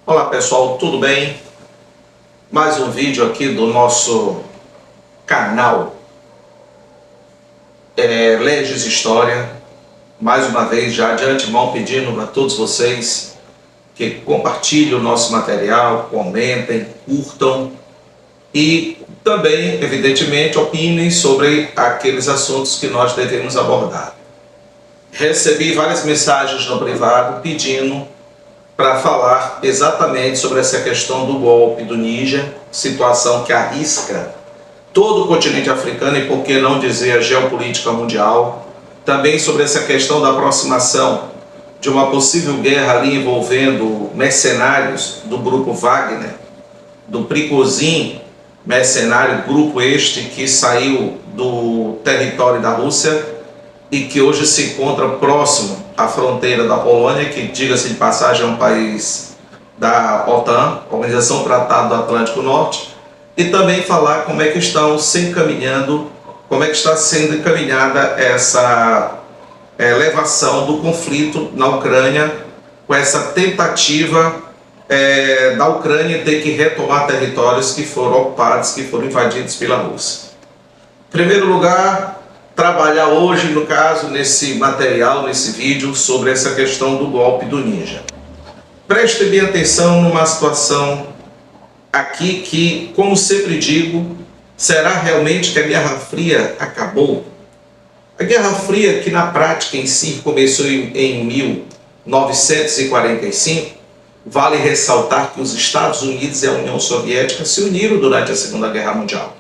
Olá pessoal, tudo bem? Mais um vídeo aqui do nosso canal Legis História. Mais uma vez, já de antemão pedindo a todos vocês que compartilhem o nosso material, comentem, curtam e também, evidentemente, opinem sobre aqueles assuntos que nós devemos abordar. Recebi várias mensagens no privado pedindo para falar exatamente sobre essa questão do golpe do Níger, situação que arrisca todo o continente africano e, por que não dizer, a geopolítica mundial. Também sobre essa questão da aproximação de uma possível guerra ali envolvendo mercenários do grupo Wagner, do Prigozhin, mercenário, grupo este que saiu do território da Rússia e que hoje se encontra próximo à fronteira da Polônia, que, diga-se de passagem, é um país da OTAN, Organização do Tratado do Atlântico Norte, e também falar como é que estão se encaminhando, como é que está sendo encaminhada essa elevação do conflito na Ucrânia, com essa tentativa da Ucrânia ter que retomar territórios que foram ocupados, que foram invadidos pela Rússia. Em primeiro lugar, trabalhar hoje, no caso, nesse material, nesse vídeo, sobre essa questão do golpe do Níger. Preste bem atenção numa situação aqui que, como sempre digo, será realmente que a Guerra Fria acabou? A Guerra Fria, que na prática em si começou em 1945, vale ressaltar que os Estados Unidos e a União Soviética se uniram durante a Segunda Guerra Mundial.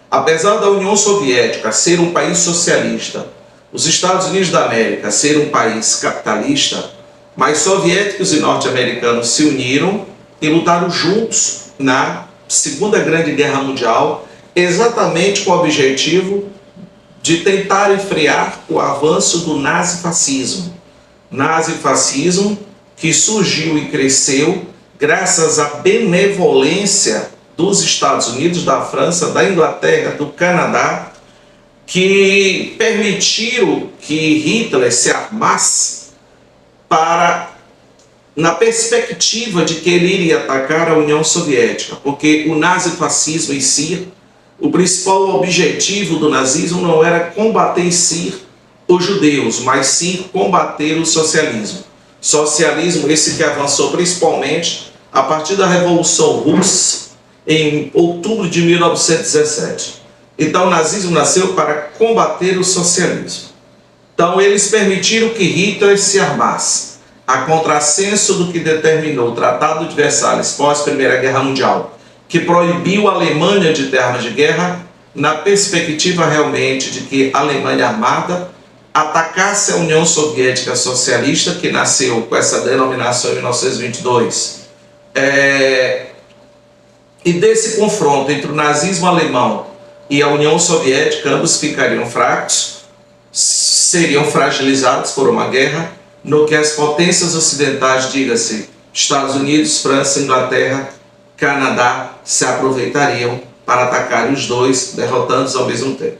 Apesar da União Soviética ser um país socialista, os Estados Unidos da América ser um país capitalista, mas soviéticos e norte-americanos se uniram e lutaram juntos na Segunda Grande Guerra Mundial, exatamente com o objetivo de tentar frear o avanço do nazifascismo. Nazifascismo que surgiu e cresceu graças à benevolência dos Estados Unidos, da França, da Inglaterra, do Canadá, que permitiram que Hitler se armasse na perspectiva de que ele iria atacar a União Soviética, porque o nazifascismo em si, o principal objetivo do nazismo não era combater em si os judeus, mas sim combater o socialismo. Socialismo esse que avançou principalmente a partir da Revolução Russa, em outubro de 1917. Então o nazismo nasceu para combater o socialismo. Então eles permitiram que Hitler se armasse, a contrassenso do que determinou o Tratado de Versalhes pós-Primeira Guerra Mundial, que proibiu a Alemanha de ter armas de guerra, na perspectiva realmente de que a Alemanha armada atacasse a União Soviética Socialista, que nasceu com essa denominação em 1922. E desse confronto entre o nazismo alemão e a União Soviética, ambos ficariam fracos, seriam fragilizados por uma guerra, no que as potências ocidentais, diga-se, Estados Unidos, França, Inglaterra, Canadá, se aproveitariam para atacar os dois, derrotando-os ao mesmo tempo.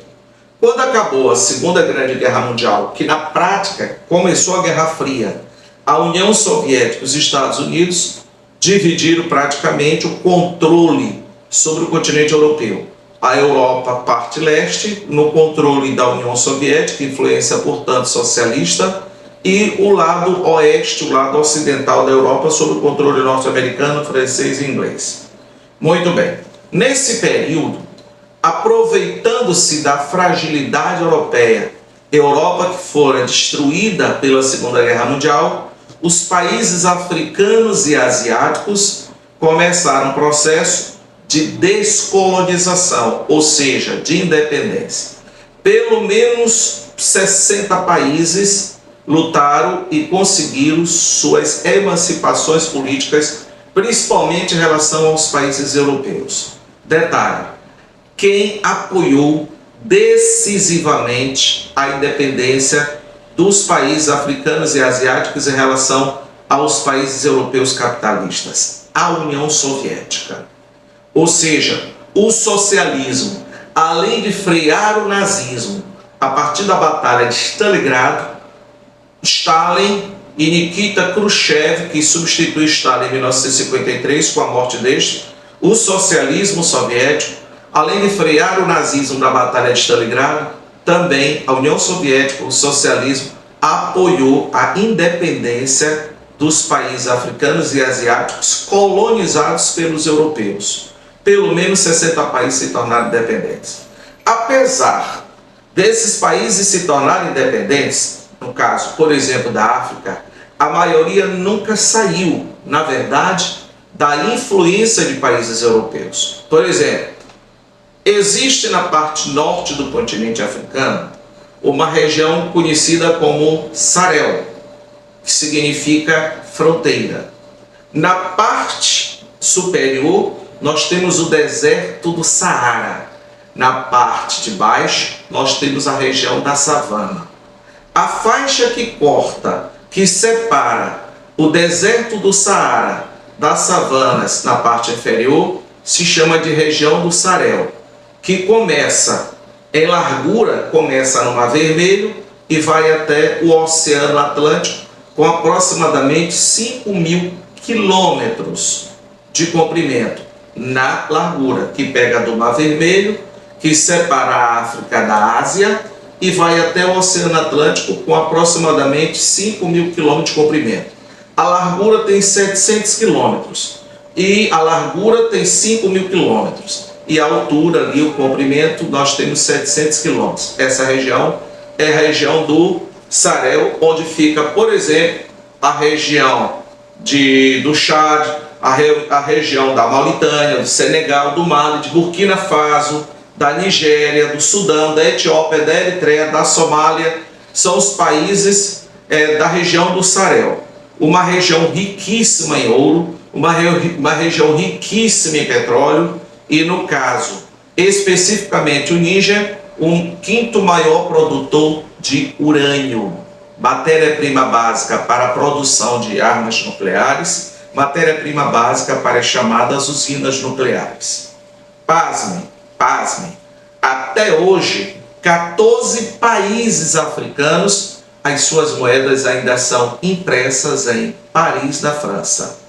Quando acabou a Segunda Grande Guerra Mundial, que na prática começou a Guerra Fria, a União Soviética e os Estados Unidos dividiram praticamente o controle sobre o continente europeu. A Europa, parte leste, no controle da União Soviética, influência, portanto, socialista, e o lado oeste, o lado ocidental da Europa, sob o controle norte-americano, francês e inglês. Muito bem. Nesse período, aproveitando-se da fragilidade europeia, Europa que fora destruída pela Segunda Guerra Mundial, os países africanos e asiáticos começaram um processo de descolonização, ou seja, de independência. Pelo menos 60 países lutaram e conseguiram suas emancipações políticas, principalmente em relação aos países europeus. Detalhe: quem apoiou decisivamente a independência dos países africanos e asiáticos em relação aos países europeus capitalistas? A União Soviética. Ou seja, o socialismo, além de frear o nazismo a partir da Batalha de Stalingrado, Stalin e Nikita Khrushchev, que substitui Stalin em 1953 com a morte deste, o socialismo soviético, além de frear o nazismo na Batalha de Stalingrado, também a União Soviética, o socialismo, apoiou a independência dos países africanos e asiáticos colonizados pelos europeus. Pelo menos 60 países se tornaram independentes. Apesar desses países se tornarem independentes, no caso, por exemplo, da África, a maioria nunca saiu, na verdade, da influência de países europeus. Por exemplo, existe na parte norte do continente africano uma região conhecida como Sahel, que significa fronteira. Na parte superior, nós temos o deserto do Saara. Na parte de baixo, nós temos a região da savana. A faixa que corta, que separa o deserto do Saara das savanas na parte inferior, se chama de região do Sahel, que começa em largura, começa no Mar Vermelho e vai até o Oceano Atlântico, com aproximadamente 5.000 quilômetros de comprimento na largura, que pega do Mar Vermelho, que separa a África da Ásia e vai até o Oceano Atlântico com aproximadamente 5.000 quilômetros de comprimento. A largura tem 700 quilômetros e a largura tem 5.000 quilômetros. E a altura ali, o comprimento, nós temos 700 quilômetros. Essa região é a região do Sahel, onde fica, por exemplo, a região do Chad, a região da Mauritânia, do Senegal, do Mali, de Burkina Faso, da Nigéria, do Sudão, da Etiópia, da Eritreia, da Somália. São os países da região do Sahel. Uma região riquíssima em ouro, uma região riquíssima em petróleo e, no caso, especificamente o Níger, um quinto maior produtor de urânio, matéria-prima básica para a produção de armas nucleares, matéria-prima básica para as chamadas usinas nucleares. Pasmem, pasmem, até hoje, 14 países africanos, as suas moedas ainda são impressas em Paris, na França.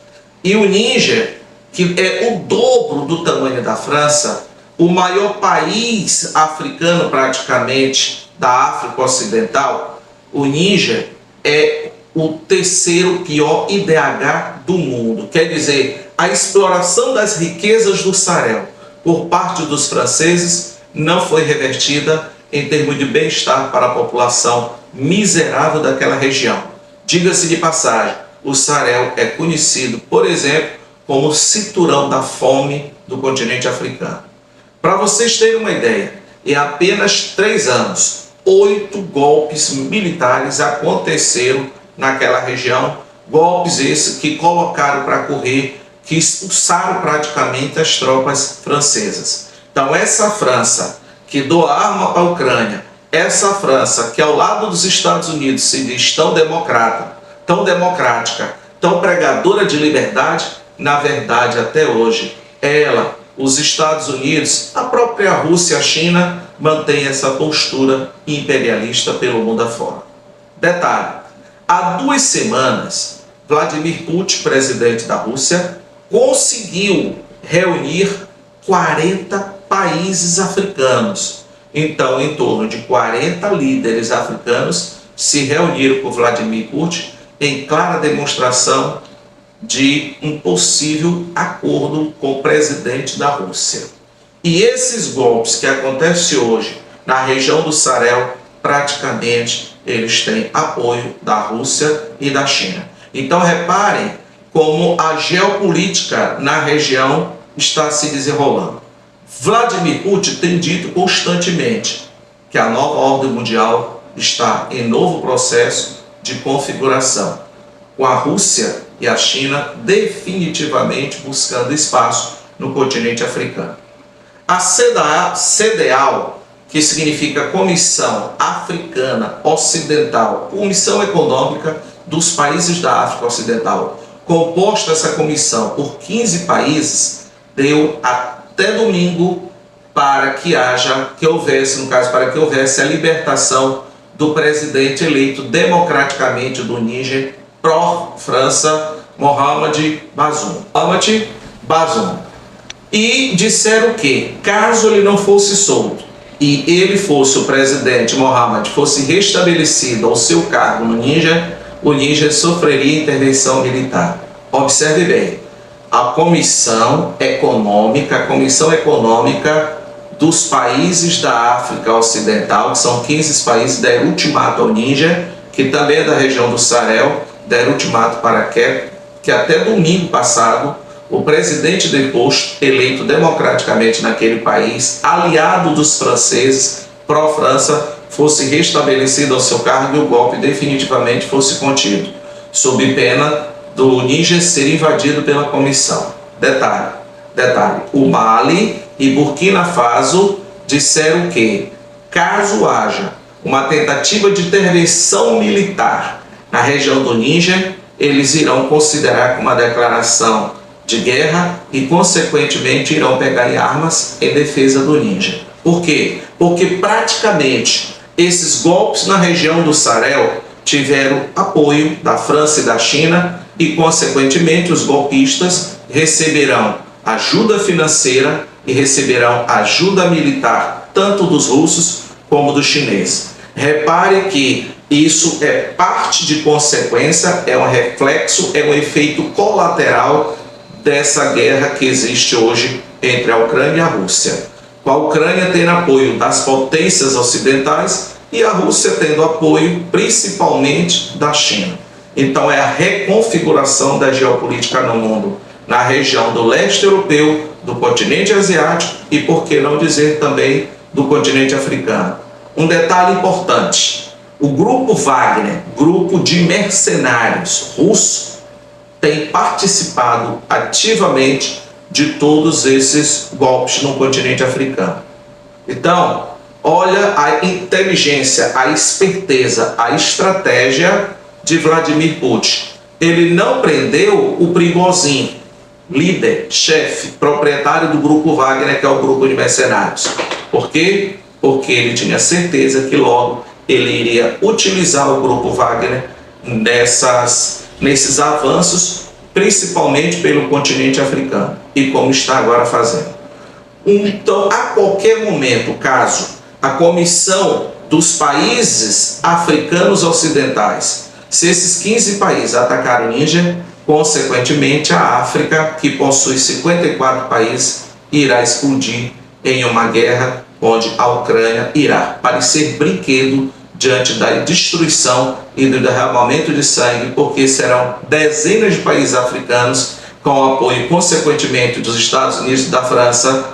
E o Níger, que é o dobro do tamanho da França, o maior país africano praticamente da África Ocidental, o Níger é o terceiro pior IDH do mundo. Quer dizer, a exploração das riquezas do Sahel por parte dos franceses não foi revertida em termos de bem-estar para a população miserável daquela região. Diga-se de passagem, o Sahel é conhecido, por exemplo, como o cinturão da fome do continente africano. Para vocês terem uma ideia, em apenas 3 anos, 8 golpes militares aconteceram naquela região, golpes esses que colocaram para correr, que expulsaram praticamente as tropas francesas. Então essa França que doa arma para a Ucrânia, essa França que ao lado dos Estados Unidos se diz tão democrata, tão democrática, tão pregadora de liberdade, na verdade até hoje ela, os Estados Unidos, a própria Rússia e a China mantêm essa postura imperialista pelo mundo afora. Detalhe, há 2 semanas, Vladimir Putin, presidente da Rússia, conseguiu reunir 40 países africanos. Então, em torno de 40 líderes africanos se reuniram com Vladimir Putin em clara demonstração de um possível acordo com o presidente da Rússia. E esses golpes que acontecem hoje na região do Sahel, praticamente eles têm apoio da Rússia e da China. Então reparem como a geopolítica na região está se desenrolando. Vladimir Putin tem dito constantemente que a nova ordem mundial está em novo processo de configuração, com a Rússia e a China definitivamente buscando espaço no continente africano. A CEDEAO, que significa Comissão Africana Ocidental, Comissão Econômica dos Países da África Ocidental, composta essa comissão por 15 países, deu até domingo para que houvesse a libertação do presidente eleito democraticamente do Níger, pró-França, Mohamed Bazoum. E disseram que, caso ele não fosse solto e ele fosse o presidente Mohamed, fosse restabelecido ao seu cargo no Níger, o Níger sofreria intervenção militar. Observe bem, a Comissão Econômica dos países da África Ocidental, que são 15 países, deram ultimato ao Níger, que também é da região do Sahel, deram ultimato para que até domingo passado o presidente deposto, eleito democraticamente naquele país, aliado dos franceses, pró-França, fosse restabelecido ao seu cargo e o golpe definitivamente fosse contido, sob pena do Níger ser invadido pela comissão. Detalhe, o Mali e Burkina Faso disseram que, caso haja uma tentativa de intervenção militar na região do Níger, eles irão considerar como uma declaração de guerra e, consequentemente, irão pegar em armas em defesa do Níger. Por quê? Porque praticamente esses golpes na região do Sahel tiveram apoio da França e da China e, consequentemente, os golpistas receberão ajuda financeira e receberão ajuda militar, tanto dos russos como dos chineses. Repare que isso é parte de consequência, é um reflexo, é um efeito colateral dessa guerra que existe hoje entre a Ucrânia e a Rússia. Com a Ucrânia tendo apoio das potências ocidentais e a Rússia tendo apoio principalmente da China. Então é a reconfiguração da geopolítica no mundo, na região do leste europeu, do continente asiático e, por que não dizer, também do continente africano. Um detalhe importante, o grupo Wagner, grupo de mercenários russo, tem participado ativamente de todos esses golpes no continente africano. Então, olha a inteligência, a esperteza, a estratégia de Vladimir Putin. Ele não prendeu o Prigozhin, líder, chefe, proprietário do grupo Wagner, que é o grupo de mercenários. Por quê? Porque ele tinha certeza que logo ele iria utilizar o grupo Wagner nesses avanços, principalmente pelo continente africano, e como está agora fazendo. Então, a qualquer momento, caso a comissão dos países africanos ocidentais, se esses 15 países atacarem o Níger, consequentemente a África, que possui 54 países, irá explodir em uma guerra onde a Ucrânia irá parecer brinquedo diante da destruição e do derramamento de sangue, porque serão dezenas de países africanos, com o apoio, consequentemente, dos Estados Unidos e da França,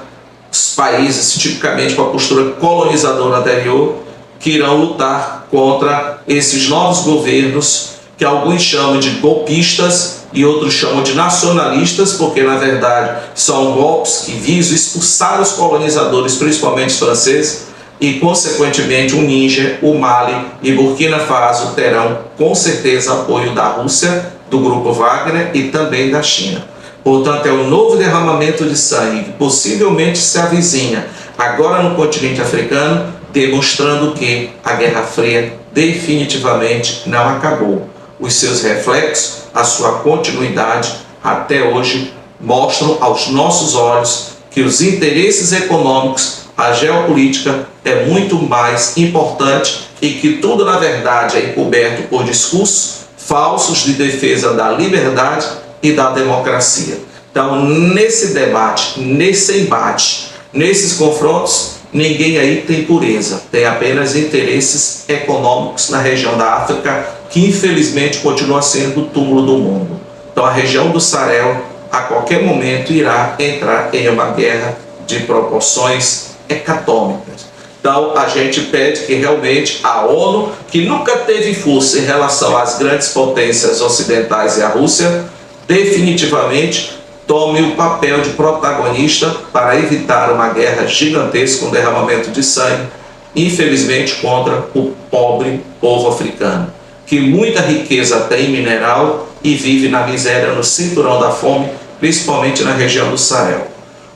os países tipicamente com a postura colonizadora anterior, que irão lutar contra esses novos governos, que alguns chamam de golpistas e outros chamam de nacionalistas, porque na verdade são golpes que visam expulsar os colonizadores, principalmente os franceses, e consequentemente o Níger, o Mali e Burkina Faso terão com certeza apoio da Rússia, do grupo Wagner e também da China. Portanto, é um novo derramamento de sangue que possivelmente se avizinha agora no continente africano, demonstrando que a Guerra Fria definitivamente não acabou. Os seus reflexos, a sua continuidade até hoje mostram aos nossos olhos que os interesses econômicos, a geopolítica é muito mais importante e que tudo na verdade é encoberto por discursos falsos de defesa da liberdade e da democracia. Então, nesse debate, nesse embate, nesses confrontos, ninguém aí tem pureza, tem apenas interesses econômicos na região da África, que infelizmente continua sendo o túmulo do mundo. Então a região do Sahel, a qualquer momento, irá entrar em uma guerra de proporções hecatômicas. Então a gente pede que realmente a ONU, que nunca teve força em relação às grandes potências ocidentais e à Rússia, definitivamente tome o papel de protagonista para evitar uma guerra gigantesca, um derramamento de sangue, infelizmente contra o pobre povo africano, que muita riqueza tem mineral e vive na miséria, no cinturão da fome, principalmente na região do Sahel.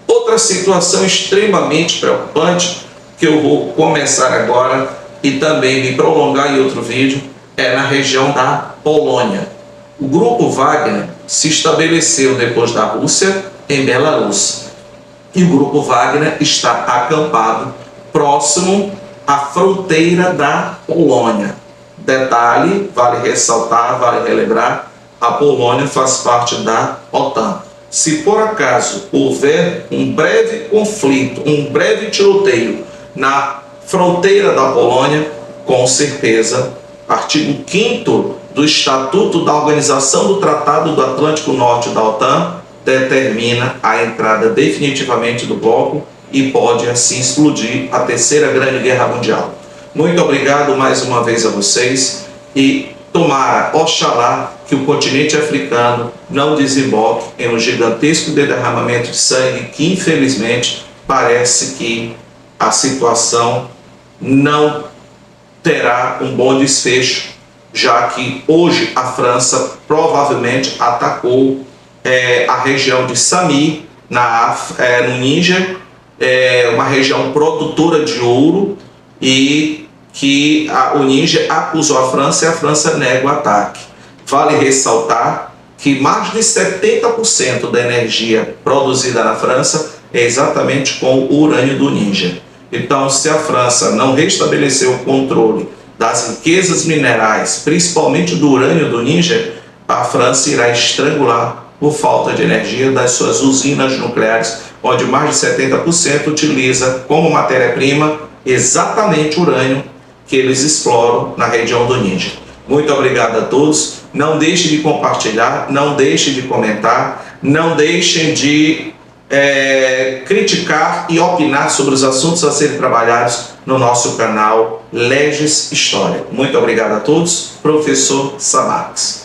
Outra situação extremamente preocupante, que eu vou começar agora e também me prolongar em outro vídeo, é na região da Polônia. O grupo Wagner se estabeleceu depois da Rússia em Belarus. E o grupo Wagner está acampado próximo à fronteira da Polônia. Detalhe, vale ressaltar, vale relembrar, a Polônia faz parte da OTAN. Se por acaso houver um breve conflito, um breve tiroteio na fronteira da Polônia, com certeza, artigo 5º do Estatuto da Organização do Tratado do Atlântico Norte da OTAN determina a entrada definitivamente do bloco e pode assim explodir a Terceira Grande Guerra Mundial. Muito obrigado mais uma vez a vocês e tomara, oxalá, que o continente africano não desemboque em um gigantesco derramamento de sangue que, infelizmente, parece que a situação não terá um bom desfecho, já que hoje a França provavelmente atacou a região de Sami, no Níger, uma região produtora de ouro, e que o Níger acusou a França e a França nega o ataque. Vale ressaltar que mais de 70% da energia produzida na França é exatamente com o urânio do Níger. Então, se a França não restabelecer o controle das riquezas minerais, principalmente do urânio do Níger, a França irá estrangular por falta de energia das suas usinas nucleares, onde mais de 70% utiliza como matéria-prima exatamente o urânio que eles exploram na região do Níger. Muito obrigado a todos. Não deixem de compartilhar, não deixem de comentar, não deixem de criticar e opinar sobre os assuntos a serem trabalhados no nosso canal Leges História. Muito obrigado a todos. Professor Samax.